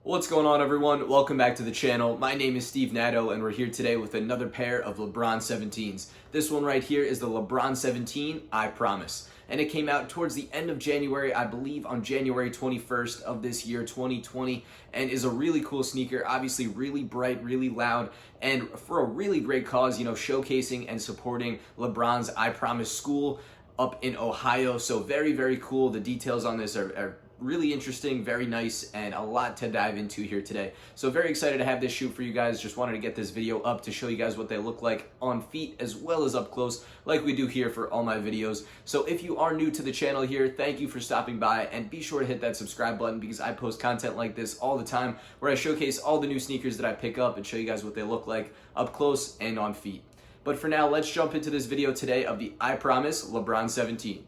What's going on, everyone? Welcome back to the channel. My name is Steve Natto, and we're here today with another pair of LeBron 17s. This one right here is the LeBron 17 I Promise, and it came out towards the end of January, I believe on January 21st of this year, 2020, and is a really cool sneaker. Obviously really bright, really loud, and for a really great cause, showcasing and supporting LeBron's I Promise school up in Ohio. So very, very cool. The details on this are really interesting, very nice, and a lot to dive into here today. So very excited to have this shoot for you guys. Just wanted to get this video up to show you guys what they look like on feet as well as up close, like we do here for all my videos. So if you are new to the channel here, thank you for stopping by, and be sure to hit that subscribe button because I post content like this all the time where I showcase all the new sneakers that I pick up and show you guys what they look like up close and on feet. But for now, let's jump into this video today of the I Promise LeBron 17.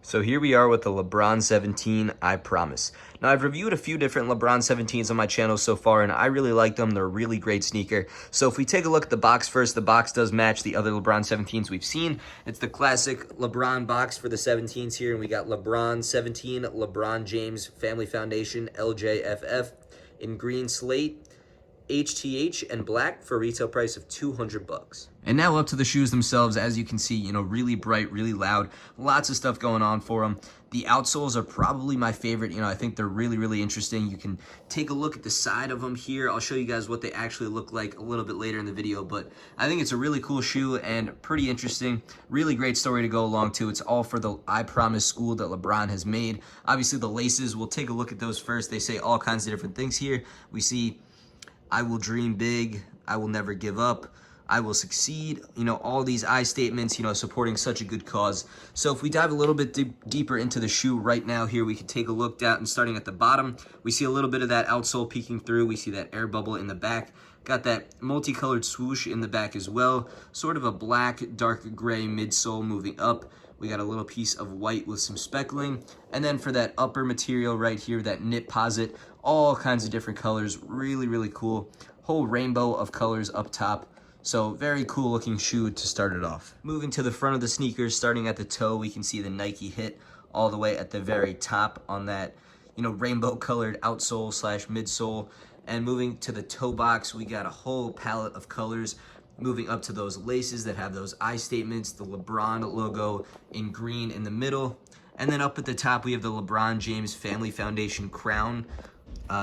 So here we are with the LeBron 17 I Promise. Now I've reviewed a few different LeBron 17s on my channel so far, and I really like them. They're a really great sneaker. So if we take a look at the box first, the box does match the other LeBron 17s we've seen. It's the classic LeBron box for the 17s here, and we got LeBron 17, LeBron James Family Foundation, LJFF, in green slate, HTH, and black for a retail price of $200. And now up to the shoes themselves. As you can see, really bright, really loud, lots of stuff going on for them. The outsoles are probably my favorite. I think they're really, really interesting. You can take a look at the side of them here. I'll show you guys what they actually look like a little bit later in the video, but I think it's a really cool shoe and pretty interesting. Really great story to go along to. It's all for the I Promise school that LeBron has made. Obviously the laces, we'll take a look at those first. They say all kinds of different things here. We see I will dream big, I will never give up, I will succeed, all these I statements, supporting such a good cause. So if we dive a little bit deeper into the shoe right now here, we can take a look down, and starting at the bottom, we see a little bit of that outsole peeking through. We see that air bubble in the back. Got that multicolored swoosh in the back as well. Sort of a black, dark gray midsole moving up. We got a little piece of white with some speckling. And then for that upper material right here, that knit posit, all kinds of different colors. Really, really cool. Whole rainbow of colors up top. So very cool looking shoe to start it off. Moving to the front of the sneakers, starting at the toe, we can see the Nike hit all the way at the very top on that, rainbow colored outsole slash midsole. And moving to the toe box, we got a whole palette of colors. Moving up to those laces that have those I statements, the LeBron logo in green in the middle. And then up at the top, we have the LeBron James Family Foundation crown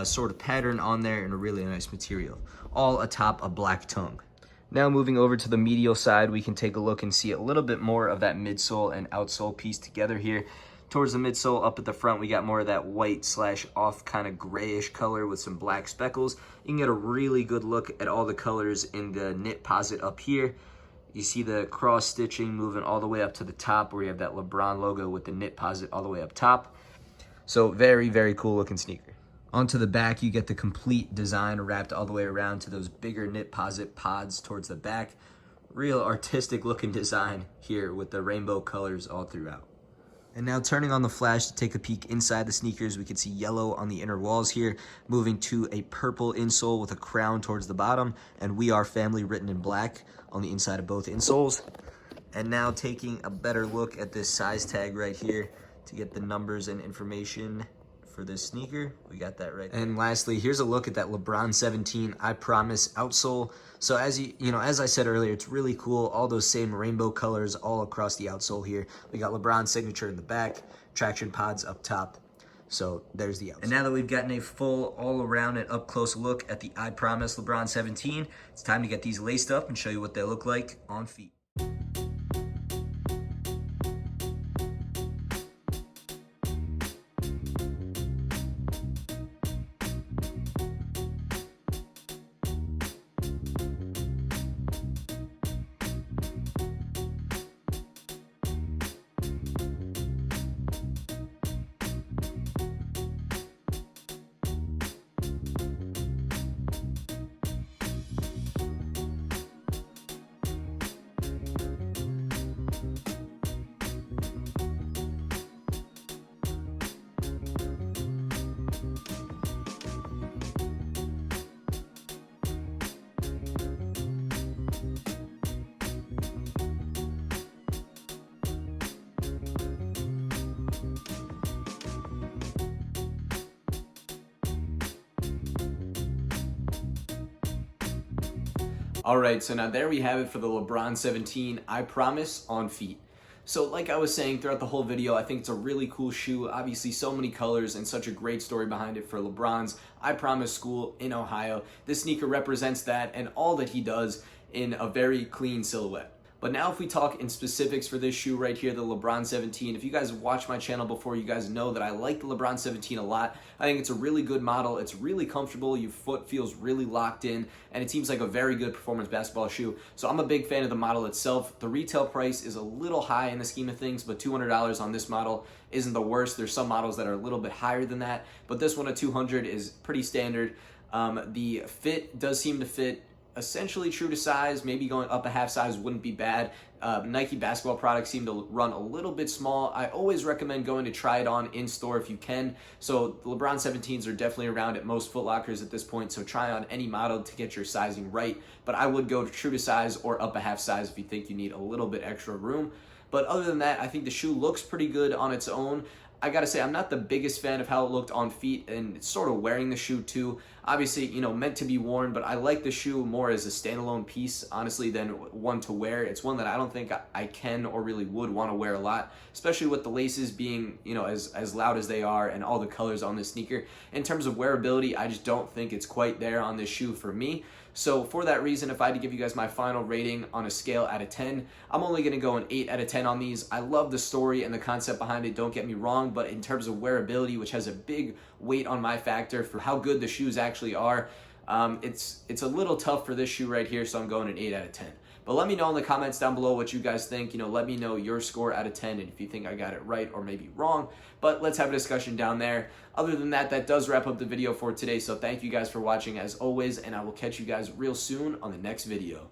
sort of pattern on there in a really nice material, all atop a black tongue. Now moving over to the medial side, we can take a look and see a little bit more of that midsole and outsole piece together here. Towards the midsole, up at the front, we got more of that white slash off kind of grayish color with some black speckles. You can get a really good look at all the colors in the knit posit up here. You see the cross stitching moving all the way up to the top where you have that LeBron logo with the knit posit all the way up top. So very, very cool looking sneaker. Onto the back, you get the complete design wrapped all the way around to those bigger knit posit pods towards the back. Real artistic looking design here with the rainbow colors all throughout. And now turning on the flash to take a peek inside the sneakers, we can see yellow on the inner walls here, moving to a purple insole with a crown towards the bottom, and "We Are Family" written in black on the inside of both insoles. And now taking a better look at this size tag right here to get the numbers and information for this sneaker. We got that right there. And lastly, here's a look at that LeBron 17 I Promise outsole. So as as I said earlier, it's really cool. All those same rainbow colors all across the outsole here. We got LeBron's signature in the back, traction pods up top. So there's the outsole. And now that we've gotten a full all around and up close look at the I Promise LeBron 17, it's time to get these laced up and show you what they look like on feet. All right, so now there we have it for the LeBron 17 I Promise on feet. So like I was saying throughout the whole video, I think it's a really cool shoe. Obviously so many colors and such a great story behind it for LeBron's I Promise school in Ohio. This sneaker represents that and all that he does in a very clean silhouette. But now if we talk in specifics for this shoe right here, the LeBron 17, if you guys have watched my channel before, you guys know that I like the LeBron 17 a lot. I think it's a really good model. It's really comfortable. Your foot feels really locked in, and it seems like a very good performance basketball shoe. So I'm a big fan of the model itself. The retail price is a little high in the scheme of things, but $200 on this model isn't the worst. There's some models that are a little bit higher than that, but this one at $200 is pretty standard. The fit does seem to fit essentially true to size. Maybe going up a half size wouldn't be bad. Nike basketball products seem to run a little bit small. I always recommend going to try it on in store if you can. So the LeBron 17s are definitely around at most Foot Lockers at this point, so try on any model to get your sizing right. But I would go to true to size or up a half size if you think you need a little bit extra room. But other than that, I think the shoe looks pretty good on its own. I gotta say, I'm not the biggest fan of how it looked on feet, and it's sort of wearing the shoe too. Obviously, you know, meant to be worn, but I like the shoe more as a standalone piece, honestly, than one to wear. It's one that I don't think I can or really would want to wear a lot, especially with the laces being, you know, as loud as they are and all the colors on this sneaker. In terms of wearability, I just don't think it's quite there on this shoe for me. So for that reason, if I had to give you guys my final rating on a scale out of 10, I'm only going to go an 8 out of 10 on these. I love the story and the concept behind it, don't get me wrong, but in terms of wearability, which has a big weight on my factor for how good the shoes actually are, it's a little tough for this shoe right here, so I'm going an 8 out of 10. But let me know in the comments down below what you guys think. You know, let me know your score out of 10 and if you think I got it right or maybe wrong. But let's have a discussion down there. Other than that, that does wrap up the video for today. So thank you guys for watching as always, and I will catch you guys real soon on the next video.